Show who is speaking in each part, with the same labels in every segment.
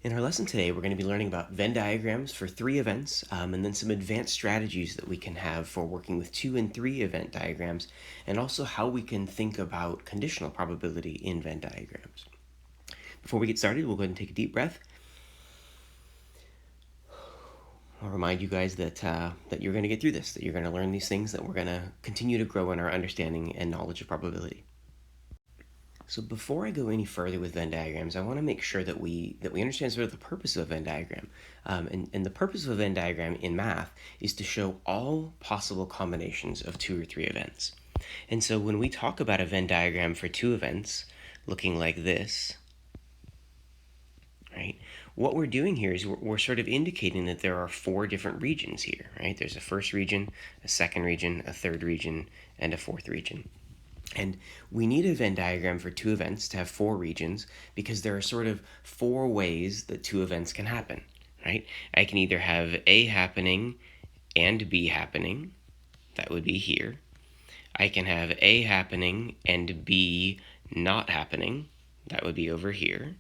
Speaker 1: In our lesson today, we're going to be learning about Venn diagrams for 3 events, and then some advanced strategies that we can have for working with 2 and 3 event diagrams, and also how we can think about conditional probability in Venn diagrams. Before we get started, we'll go ahead and take a deep breath. I'll remind you guys that you're going to get through this, that you're going to learn these things, that we're going to continue to grow in our understanding and knowledge of probability. So before I go any further with Venn diagrams, I want to make sure that we understand sort of the purpose of a Venn diagram. And the purpose of a Venn diagram in math is to show all possible combinations of 2 or 3 events. And so when we talk about a Venn diagram for 2 events, looking like this, right? What we're doing here is we're sort of indicating that there are 4 different regions here, right? There's a first region, a second region, a third region, and a fourth region. And we need a Venn diagram for 2 events to have 4 regions because there are sort of 4 ways that 2 events can happen, right? I can either have A happening and B happening. That would be here. I can have A happening and B not happening. That would be over here.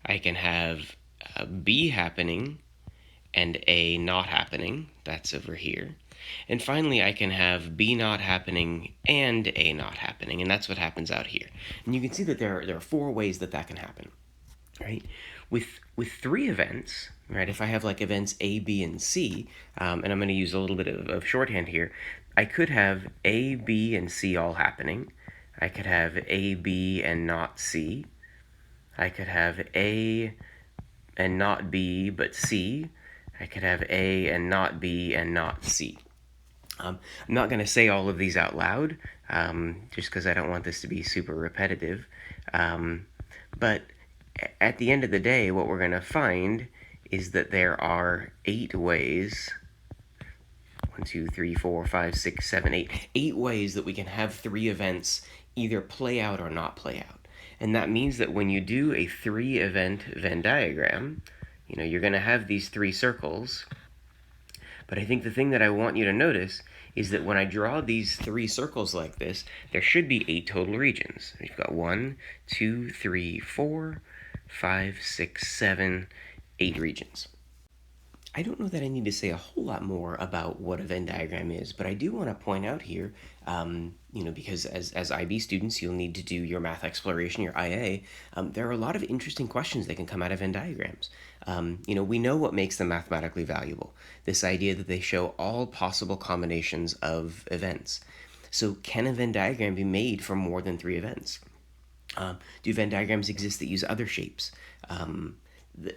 Speaker 1: I can have B happening and A not happening. That's over here. And finally, I can have B not happening and A not happening, and that's what happens out here. And you can see that there are 4 ways that can happen, right? With 3 events, right, if I have like events A, B, and C, and I'm going to use a little bit of shorthand here, I could have A, B, and C all happening. I could have A, B, and not C. I could have A and not B, but C. I could have A and not B and not C. I'm not going to say all of these out loud, just because I don't want this to be super repetitive. But at the end of the day, what we're going to find is that there are 8 ways, 1, 2, 3, 4, 5, 6, 7, 8, 8 ways that we can have 3 events either play out or not play out. And that means that when you do a 3-event Venn diagram, you're going to have these 3 circles. But I think the thing that I want you to notice is that when I draw these 3 circles like this, there should be 8 total regions. We've got 1, 2, 3, 4, 5, 6, 7, 8 regions. I don't know that I need to say a whole lot more about what a Venn diagram is, but I do want to point out here, because as IB students, you'll need to do your math exploration, your IA. There are a lot of interesting questions that can come out of Venn diagrams. We know what makes them mathematically valuable, this idea that they show all possible combinations of events. So can a Venn diagram be made from more than 3 events? Do Venn diagrams exist that use other shapes?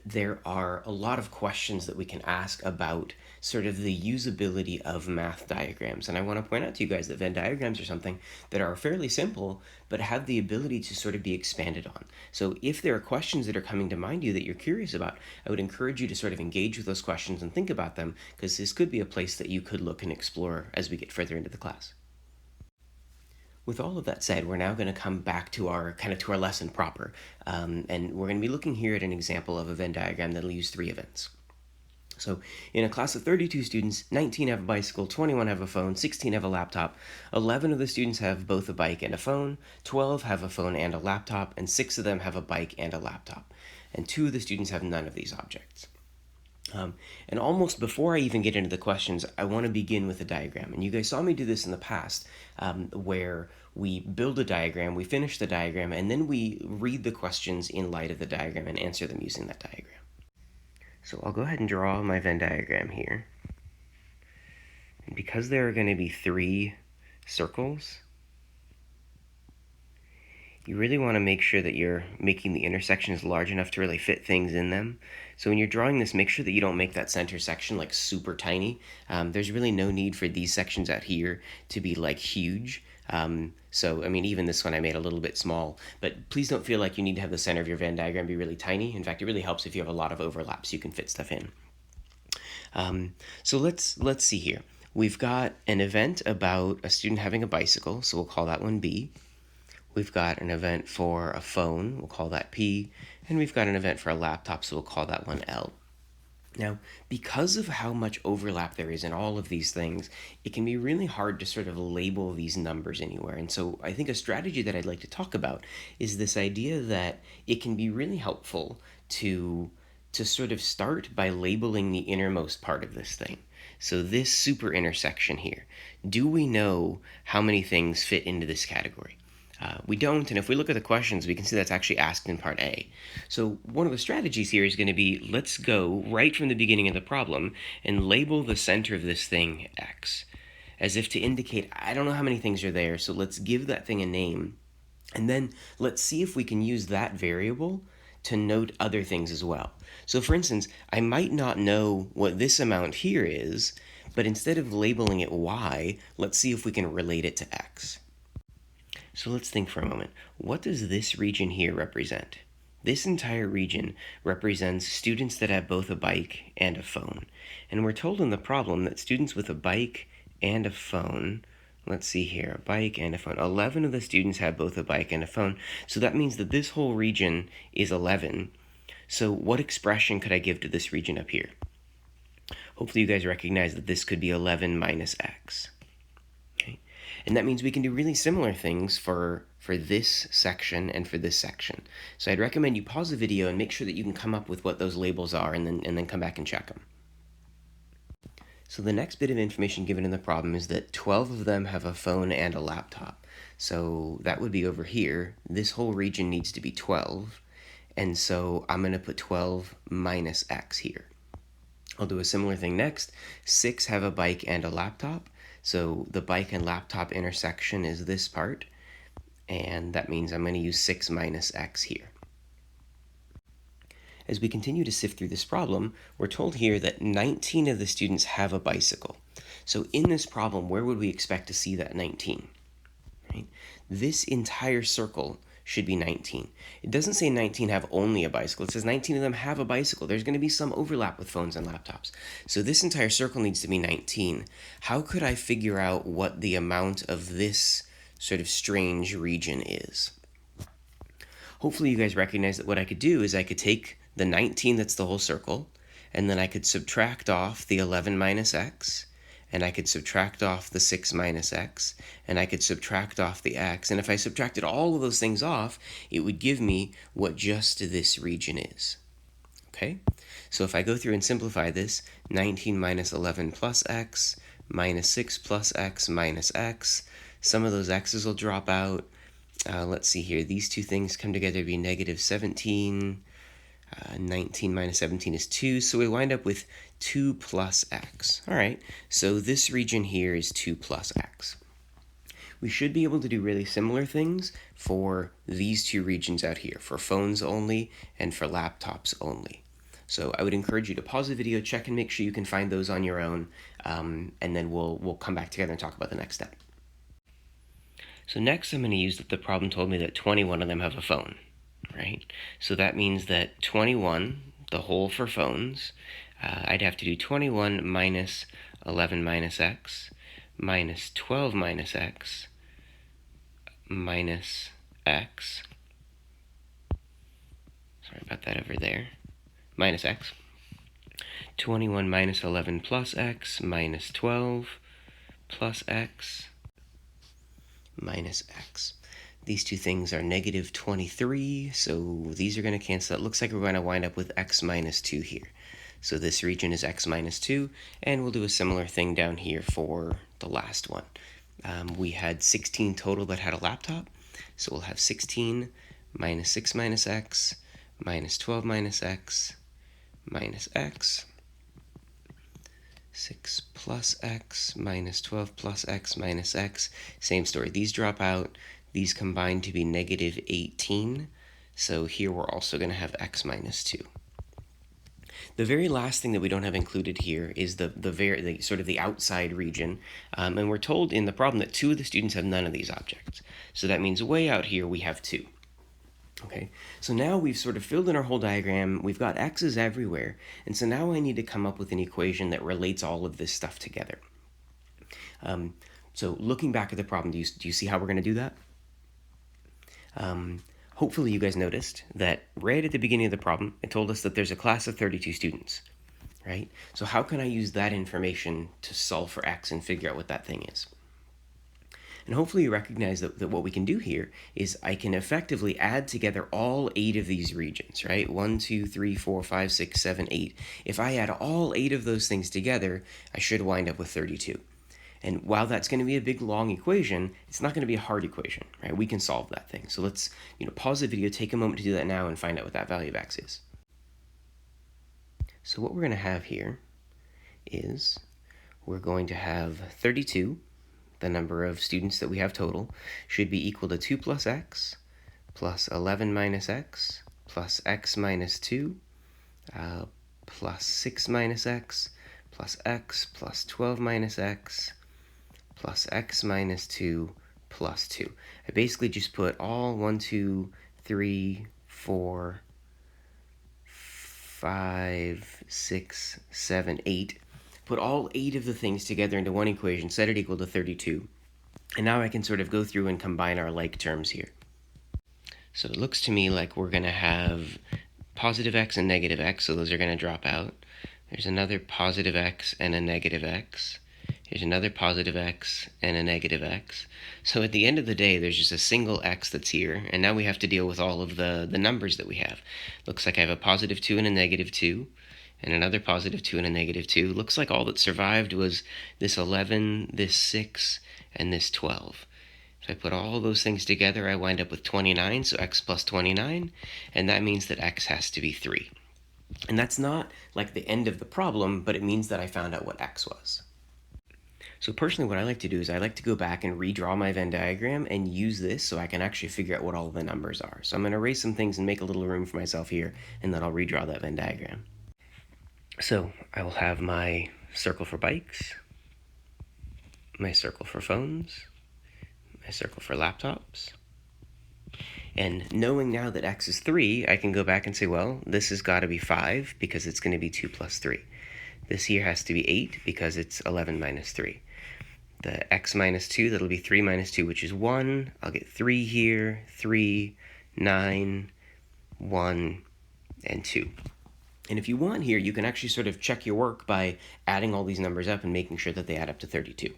Speaker 1: There are a lot of questions that we can ask about sort of the usability of math diagrams. And I want to point out to you guys that Venn diagrams are something that are fairly simple, but have the ability to sort of be expanded on. So if there are questions that are coming to mind you that you're curious about, I would encourage you to sort of engage with those questions and think about them, because this could be a place that you could look and explore as we get further into the class. With all of that said, we're now going to come back to our lesson proper, and we're going to be looking here at an example of a Venn diagram that'll use 3 events. So in a class of 32 students, 19 have a bicycle, 21 have a phone, 16 have a laptop, 11 of the students have both a bike and a phone, 12 have a phone and a laptop, and 6 of them have a bike and a laptop. And 2 of the students have none of these objects. And almost before I even get into the questions, I want to begin with a diagram. And you guys saw me do this in the past, where we build a diagram, we finish the diagram, and then we read the questions in light of the diagram and answer them using that diagram. So I'll go ahead and draw my Venn diagram here. And because there are going to be 3 circles, you really want to make sure that you're making the intersections large enough to really fit things in them. So when you're drawing this, make sure that you don't make that center section like super tiny. There's really no need for these sections out here to be like huge. Even this one I made a little bit small, but please don't feel like you need to have the center of your Venn diagram be really tiny. In fact, it really helps if you have a lot of overlaps, you can fit stuff in. So let's see here. We've got an event about a student having a bicycle, so we'll call that one B. We've got an event for a phone, we'll call that P, and we've got an event for a laptop, so we'll call that one L. Now, because of how much overlap there is in all of these things, it can be really hard to sort of label these numbers anywhere. And so I think a strategy that I'd like to talk about is this idea that it can be really helpful to to sort of start by labeling the innermost part of this thing. So this super intersection here, do we know how many things fit into this category? We don't, and if we look at the questions, we can see that's actually asked in part A. So one of the strategies here is going to be, let's go right from the beginning of the problem and label the center of this thing X, as if to indicate, I don't know how many things are there, so let's give that thing a name, and then let's see if we can use that variable to note other things as well. So for instance, I might not know what this amount here is, but instead of labeling it Y, let's see if we can relate it to X. So let's think for a moment. What does this region here represent? This entire region represents students that have both a bike and a phone. And we're told in the problem that students with a bike and a phone, let's see here, a bike and a phone. 11 of the students have both a bike and a phone. So that means that this whole region is 11. So what expression could I give to this region up here? Hopefully you guys recognize that this could be 11 minus X. Okay? And that means we can do really similar things for this section and for this section. So I'd recommend you pause the video and make sure that you can come up with what those labels are, and then come back and check them. So the next bit of information given in the problem is that 12 of them have a phone and a laptop. So that would be over here. This whole region needs to be 12. And so I'm going to put 12 minus X here. I'll do a similar thing next. 6 have a bike and a laptop. So the bike and laptop intersection is this part. And that means I'm going to use 6 minus X here. As we continue to sift through this problem, we're told here that 19 of the students have a bicycle. So in this problem, where would we expect to see that 19? Right? This entire circle should be 19. It doesn't say 19 have only a bicycle. It says 19 of them have a bicycle. There's going to be some overlap with phones and laptops. So this entire circle needs to be 19. How could I figure out what the amount of this sort of strange region is? Hopefully you guys recognize that what I could do is I could take the 19 that's the whole circle, and then I could subtract off the 11 minus X, and I could subtract off the 6 minus X, and I could subtract off the X, and if I subtracted all of those things off, it would give me what just this region is. Okay? So if I go through and simplify this, 19 minus 11 plus X, minus 6 plus X minus X, some of those X's will drop out. Let's see here, these two things come together to be negative 17, 19 minus 17 is 2, so we wind up with 2 plus X. All right, so this region here is 2 plus X. We should be able to do really similar things for these two regions out here, for phones only and for laptops only. So I would encourage you to pause the video, check and make sure you can find those on your own, and then we'll come back together and talk about the next step. So next I'm going to use that the problem told me that 21 of them have a phone, right? So that means that 21, the whole for phones, I'd have to do 21 minus 11 minus X, minus 12 minus X, minus X, sorry about that over there, minus X, 21 minus 11 plus X, minus 12 plus X, minus X. These two things are negative 23, so these are going to cancel. It looks like we're going to wind up with X minus 2 here. So this region is X minus 2, and we'll do a similar thing down here for the last one. We had 16 total that had a laptop, so we'll have 16 minus 6 minus X, minus 12 minus X, minus X, 6 plus X, minus 12 plus X, minus X. Same story. These drop out. These combine to be negative 18. So here we're also going to have X minus 2. The very last thing that we don't have included here is the sort of the outside region. And we're told in the problem that 2 of the students have none of these objects. So that means way out here we have 2. Okay, so now we've sort of filled in our whole diagram, we've got X's everywhere, and so now I need to come up with an equation that relates all of this stuff together. So looking back at the problem, do you see how we're going to do that? Hopefully you guys noticed that right at the beginning of the problem, it told us that there's a class of 32 students, right? So how can I use that information to solve for X and figure out what that thing is? And hopefully you recognize that what we can do here is I can effectively add together all 8 of these regions, right? 1, 2, 3, 4, 5, 6, 7, 8. If I add all 8 of those things together, I should wind up with 32. And while that's going to be a big, long equation, it's not going to be a hard equation, right? We can solve that thing. So let's pause the video, take a moment to do that now, and find out what that value of x is. So what we're going to have here is we're going to have 32, the number of students that we have total, should be equal to 2 plus x, plus 11 minus x, plus x minus 2, plus 6 minus x, plus 12 minus x, plus x minus 2, plus 2. I basically just put all 1, 2, 3, 4, 5, 6, 7, 8. Put all 8 of the things together into one equation, set it equal to 32. And now I can sort of go through and combine our like terms here. So it looks to me like we're going to have positive x and negative x, so those are going to drop out. There's another positive x and a negative x. Here's another positive x and a negative x. So at the end of the day, there's just a single x that's here, and now we have to deal with all of the numbers that we have. Looks like I have a positive 2 and a negative 2, and another positive 2 and a negative 2. Looks like all that survived was this 11, this 6, and this 12. If I put all those things together, I wind up with 29, so x plus 29, and that means that x has to be 3. And that's not like the end of the problem, but it means that I found out what x was. So personally, what I like to do is I like to go back and redraw my Venn diagram and use this so I can actually figure out what all the numbers are. So I'm going to erase some things and make a little room for myself here, and then I'll redraw that Venn diagram. So I will have my circle for bikes, my circle for phones, my circle for laptops. And knowing now that x is 3, I can go back and say, well, this has got to be 5 because it's going to be 2 plus 3. This here has to be 8 because it's 11 minus 3. The x minus 2, that'll be 3 minus 2, which is 1. I'll get 3 here, 3, 9, 1, and 2. And if you want here, you can actually sort of check your work by adding all these numbers up and making sure that they add up to 32.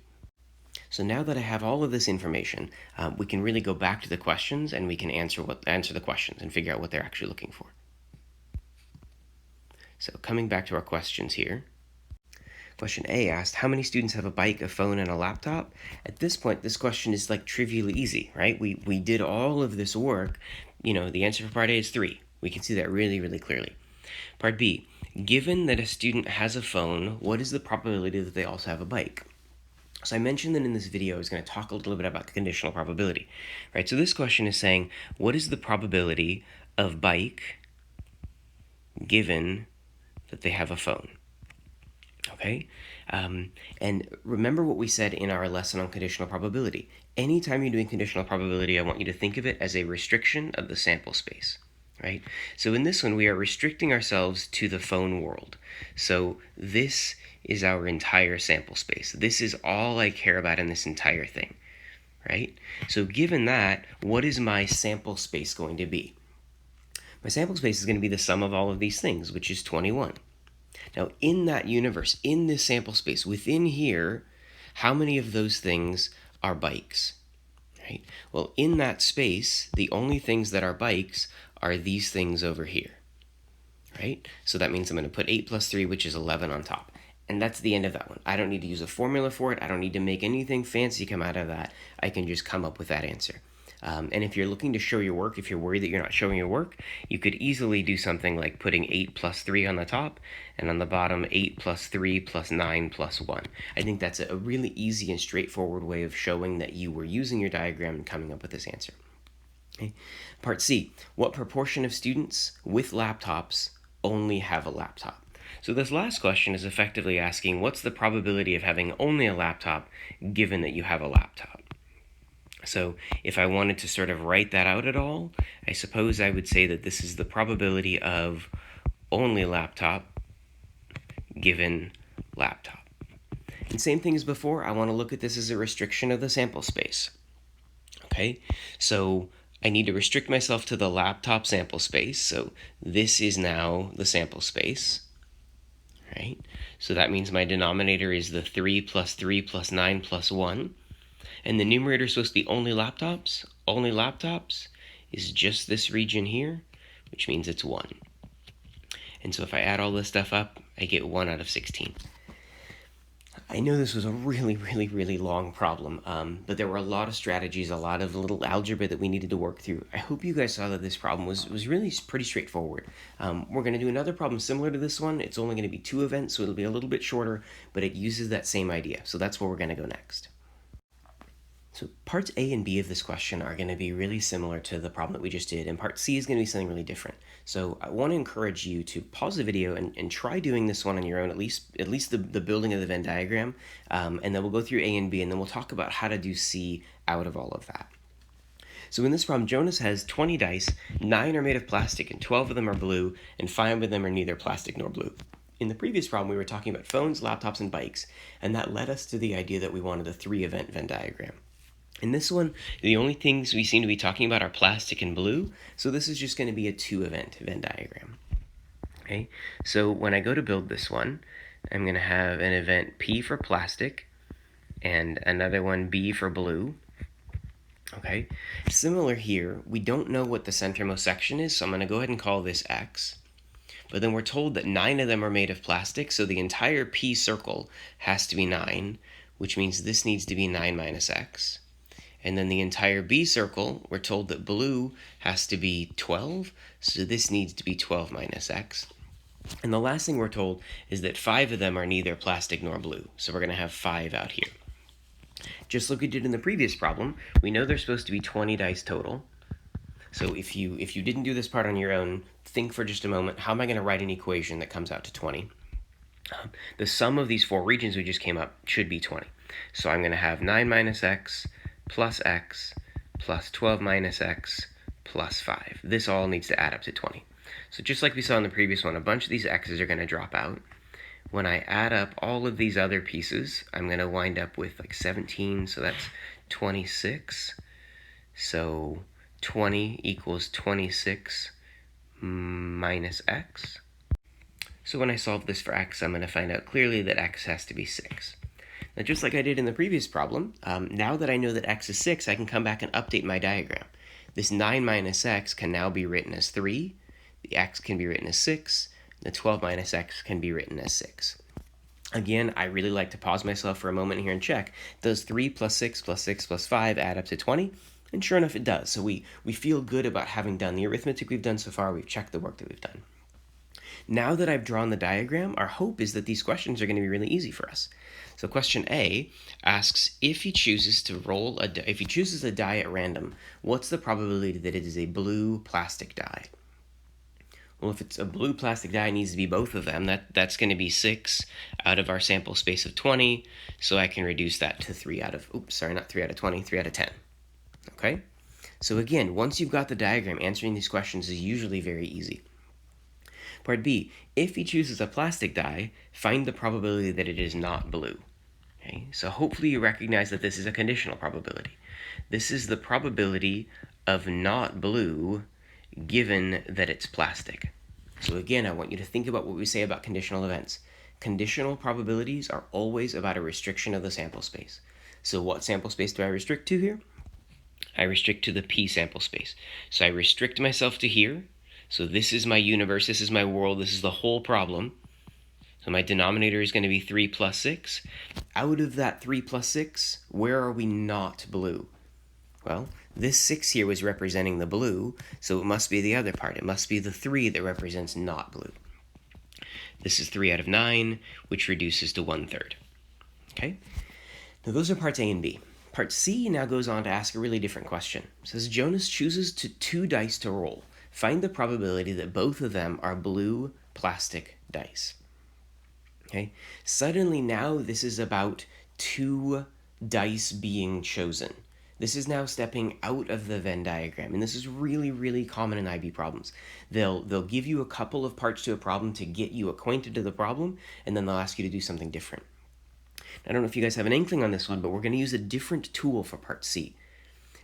Speaker 1: So now that I have all of this information, we can really go back to the questions and we can answer the questions and figure out what they're actually looking for. So coming back to our questions here. Question A asked, how many students have a bike, a phone, and a laptop? At this point, this question is like trivially easy, right? We did all of this work. The answer for part A is 3. We can see that really, really clearly. Part B, given that a student has a phone, what is the probability that they also have a bike? So I mentioned that in this video I was going to talk a little bit about conditional probability, right? So this question is saying, what is the probability of bike given that they have a phone? Okay, and remember what we said in our lesson on conditional probability. Anytime you're doing conditional probability, I want you to think of it as a restriction of the sample space, right? So in this one, we are restricting ourselves to the phone world. So this is our entire sample space. This is all I care about in this entire thing, right? So given that, what is my sample space going to be? My sample space is going to be the sum of all of these things, which is 21. Now, in that universe, in this sample space, within here, how many of those things are bikes, right? Well, in that space, the only things that are bikes are these things over here, right? So that means I'm going to put 8 plus 3, which is 11 on top. And that's the end of that one. I don't need to use a formula for it. I don't need to make anything fancy come out of that. I can just come up with that answer. And if you're looking to show your work, if you're worried that you're not showing your work, you could easily do something like putting 8 plus 3 on the top, and on the bottom, 8 plus 3 plus 9 plus 1. I think that's a really easy and straightforward way of showing that you were using your diagram and coming up with this answer. Okay. Part C, what proportion of students with laptops only have a laptop? So this last question is effectively asking, what's the probability of having only a laptop given that you have a laptop? So if I wanted to sort of write that out at all, I suppose I would say that this is the probability of only laptop given laptop. And same thing as before, I want to look at this as a restriction of the sample space. Okay, so I need to restrict myself to the laptop sample space. So this is now the sample space, right? So that means my denominator is the 3 plus 3 plus 9 plus 1. And the numerator is supposed to be only laptops. Only laptops is just this region here, which means it's 1. And so if I add all this stuff up, I get 1 out of 16. I know this was a really long problem, but there were a lot of strategies, a lot of little algebra that we needed to work through. I hope you guys saw that this problem was really pretty straightforward. We're going to do another problem similar to this one. It's only going to be 2 events, so it'll be a little bit shorter, but it uses that same idea. So that's where we're going to go next. So parts A and B of this question are going to be really similar to the problem that we just did, and part C is going to be something really different. So I want to encourage you to pause the video and try doing this one on your own, at least the building of the Venn diagram, and then we'll go through A and B, and then we'll talk about how to do C out of all of that. So in this problem, Jonas has 20 dice, 9 are made of plastic, and 12 of them are blue, and 5 of them are neither plastic nor blue. In the previous problem, we were talking about phones, laptops, and bikes, and that led us to the idea that we wanted a 3-event Venn diagram. In this one, the only things we seem to be talking about are plastic and blue, so this is just going to be a 2-event Venn diagram. Okay, so when I go to build this one, I'm going to have an event P for plastic and another one B for blue. Okay, similar here, we don't know what the centermost section is, so I'm going to go ahead and call this X. But then we're told that 9 of them are made of plastic, so the entire P circle has to be 9, which means this needs to be 9 minus X. And then the entire B circle, we're told that blue has to be 12, so this needs to be 12 minus X. And the last thing we're told is that 5 of them are neither plastic nor blue, so we're going to have 5 out here. Just like we did in the previous problem, we know there's supposed to be 20 dice total. So if you didn't do this part on your own, think for just a moment, how am I going to write an equation that comes out to 20? The sum of these 4 regions we just came up should be 20. So I'm going to have 9 minus X plus 12 minus X plus 5. This all needs to add up to 20. So just like we saw in the previous one, a bunch of these X's are going to drop out. When I add up all of these other pieces, I'm going to wind up with like 17, so that's 26. So 20 equals 26 minus X. So when I solve this for X, I'm going to find out clearly that X has to be 6. Now, just like I did in the previous problem, now that I know that X is 6, I can come back and update my diagram. This 9 minus X can now be written as 3, the X can be written as 6, the 12 minus X can be written as 6. Again, I really like to pause myself for a moment here and check, does 3 plus 6 plus 6 plus 5 add up to 20? And sure enough, it does. So we feel good about having done the arithmetic we've done so far, we've checked the work that we've done. Now that I've drawn the diagram, our hope is that these questions are going to be really easy for us. So question A asks, if he chooses a die at random, what's the probability that it is a blue plastic die? Well, if it's a blue plastic die, it needs to be both of them. That's going to be 6 out of our sample space of 20, so I can reduce that to 3 out of 20, 3 out of 10. Okay? So again, once you've got the diagram, answering these questions is usually very easy. Part B, if he chooses a plastic die, find the probability that it is not blue. Okay, so hopefully you recognize that this is a conditional probability. This is the probability of not blue given that it's plastic. So again, I want you to think about what we say about conditional events. Conditional probabilities are always about a restriction of the sample space. So what sample space do I restrict to here? I restrict to the P sample space. So I restrict myself to here. So this is my universe, this is my world, this is the whole problem. So my denominator is going to be 3 plus 6. Out of that 3 plus 6, where are we not blue? Well, this 6 here was representing the blue, so it must be the other part. It must be the 3 that represents not blue. This is 3 out of 9, which reduces to 1/3. Okay? Now those are parts A and B. Part C now goes on to ask a really different question. It says Jonas chooses 2 dice to roll. Find the probability that both of them are blue plastic dice. Okay? Suddenly now this is about 2 dice being chosen. This is now stepping out of the Venn diagram, and this is really common in IB problems. They'll give you a couple of parts to a problem to get you acquainted to the problem, and then they'll ask you to do something different. I don't know if you guys have an inkling on this one, but we're going to use a different tool for part C.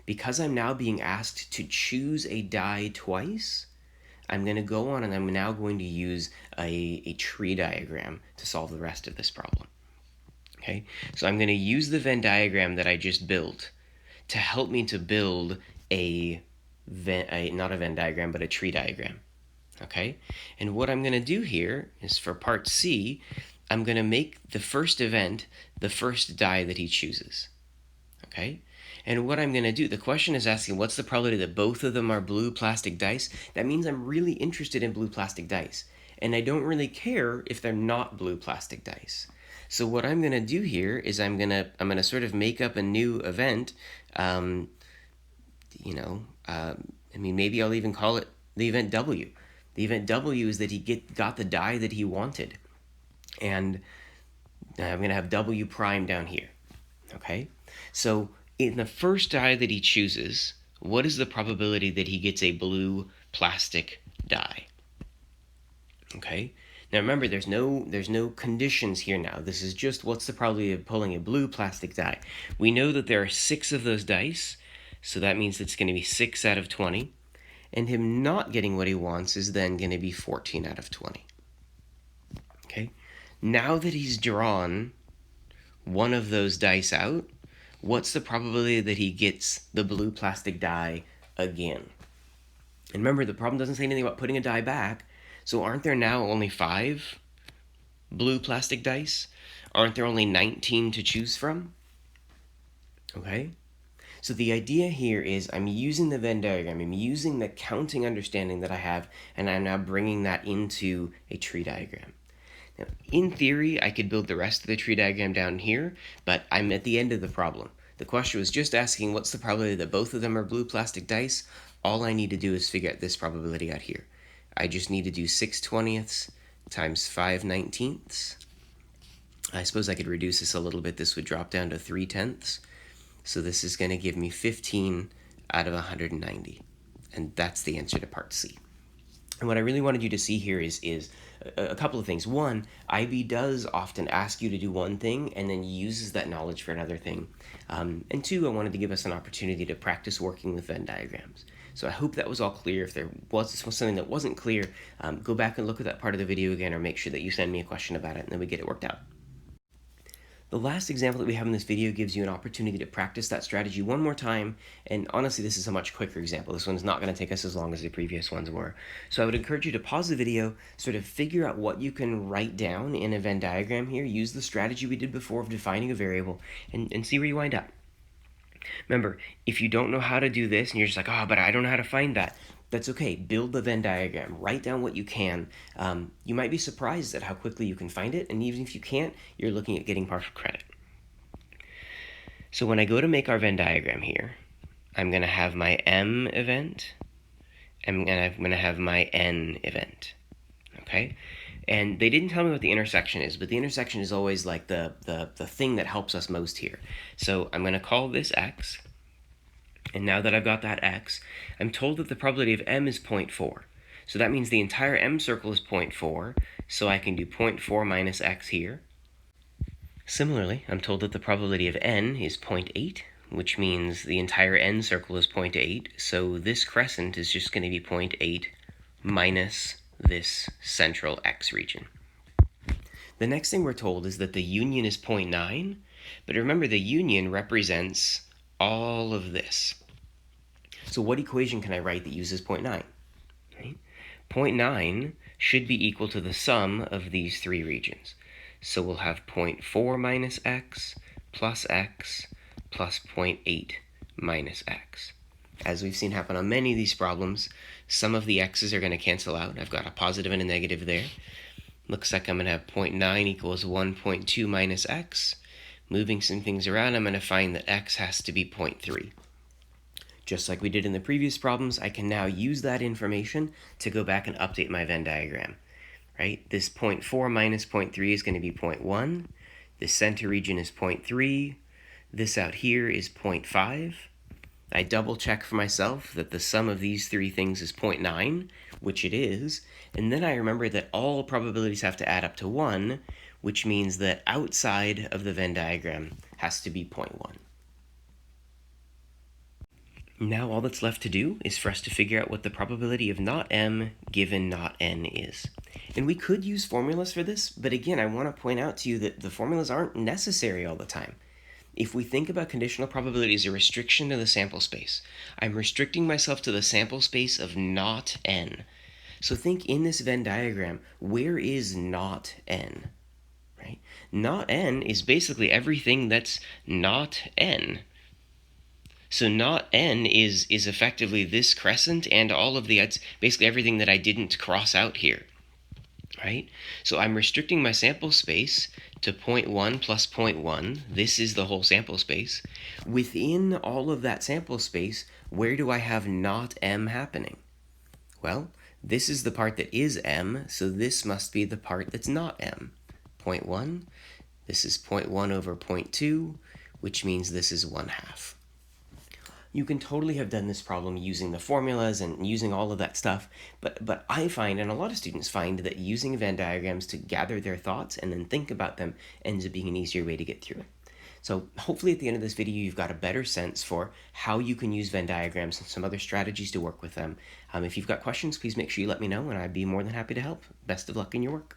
Speaker 1: Because I'm now being asked to choose a die twice, I'm going to go on and I'm now going to use a tree diagram to solve the rest of this problem. Okay, so I'm going to use the Venn diagram that I just built to help me to build not a Venn diagram, but a tree diagram. Okay, and what I'm going to do here is for part C, I'm going to make the first event the first die that he chooses. Okay, and what I'm going to do, the question is asking what's the probability that both of them are blue plastic dice. That means I'm really interested in blue plastic dice, and I don't really care if they're not blue plastic dice. So what I'm going to do here is I'm gonna sort of make up a new event. I mean, maybe I'll even call it the event W. The event W is that he got the die that he wanted, and I'm going to have W prime down here. Okay, so in the first die that he chooses, what is the probability that he gets a blue plastic die? Okay, now remember, there's no conditions here now. This is just what's the probability of pulling a blue plastic die. We know that there are 6 of those dice, so that means it's going to be 6 out of 20. And him not getting what he wants is then going to be 14 out of 20. Okay, now that he's drawn one of those dice out, what's the probability that he gets the blue plastic die again? And remember, the problem doesn't say anything about putting a die back, so aren't there now only 5 blue plastic dice? Aren't there only 19 to choose from? Okay, so the idea here is I'm using the Venn diagram, I'm using the counting understanding that I have, and I'm now bringing that into a tree diagram. Now, in theory, I could build the rest of the tree diagram down here, but I'm at the end of the problem. The question was just asking what's the probability that both of them are blue plastic dice. All I need to do is figure out this probability out here. I just need to do 6/20 times 5/19. I suppose I could reduce this a little bit. This would drop down to 3/10. So this is going to give me 15 out of 190. And that's the answer to part C. And what I really wanted you to see here is a couple of things. One, IB does often ask you to do one thing and then uses that knowledge for another thing. And two, I wanted to give us an opportunity to practice working with Venn diagrams. So I hope that was all clear. If there was something that wasn't clear, go back and look at that part of the video again, or make sure that you send me a question about it, and then we get it worked out. The last example that we have in this video gives you an opportunity to practice that strategy one more time, and honestly, this is a much quicker example. This one's not going to take us as long as the previous ones were. So I would encourage you to pause the video, sort of figure out what you can write down in a Venn diagram here, use the strategy we did before of defining a variable, and see where you wind up. Remember, if you don't know how to do this, and you're just like, but I don't know how to find that, that's okay. Build the Venn diagram. Write down what you can. You might be surprised at how quickly you can find it, and even if you can't, you're looking at getting partial credit. So when I go to make our Venn diagram here, I'm going to have my M event, and I'm going to have my N event. Okay? And they didn't tell me what the intersection is, but the intersection is always like the thing that helps us most here. So I'm going to call this X. And now that I've got that X, I'm told that the probability of M is 0.4. So that means the entire M circle is 0.4, so I can do 0.4 minus X here. Similarly, I'm told that the probability of N is 0.8, which means the entire N circle is 0.8, so this crescent is just going to be 0.8 minus this central X region. The next thing we're told is that the union is 0.9, but remember the union represents all of this. So what equation can I write that uses 0.9? Right? 0.9 should be equal to the sum of these three regions. So we'll have 0.4 minus x plus 0.8 minus x. As we've seen happen on many of these problems, some of the x's are going to cancel out. I've got a positive and a negative there. Looks like I'm going to have 0.9 equals 1.2 minus x. Moving some things around, I'm going to find that x has to be 0.3. Just like we did in the previous problems, I can now use that information to go back and update my Venn diagram. Right? This 0.4 minus 0.3 is going to be 0.1. This center region is 0.3. This out here is 0.5. I double check for myself that the sum of these three things is 0.9, which it is, and then I remember that all probabilities have to add up to 1, which means that outside of the Venn diagram has to be 0.1. Now all that's left to do is for us to figure out what the probability of not m given not n is. And we could use formulas for this, but again, I want to point out to you that the formulas aren't necessary all the time. If we think about conditional probability as a restriction to the sample space, I'm restricting myself to the sample space of not n. So think in this Venn diagram, where is not n? Right? Not n is basically everything that's not n. So not n is effectively this crescent and all of it's basically everything that I didn't cross out here, right? So I'm restricting my sample space to 0.1 plus 0.1. This is the whole sample space. Within all of that sample space, where do I have not m happening? Well, this is the part that is m, so this must be the part that's not m. 0.1, this is 0.1 over 0.2, which means this is 1/2. You can totally have done this problem using the formulas and using all of that stuff, but I find, and a lot of students find, that using Venn diagrams to gather their thoughts and then think about them ends up being an easier way to get through it. So hopefully at the end of this video you've got a better sense for how you can use Venn diagrams and some other strategies to work with them. If you've got questions, please make sure you let me know and I'd be more than happy to help. Best of luck in your work.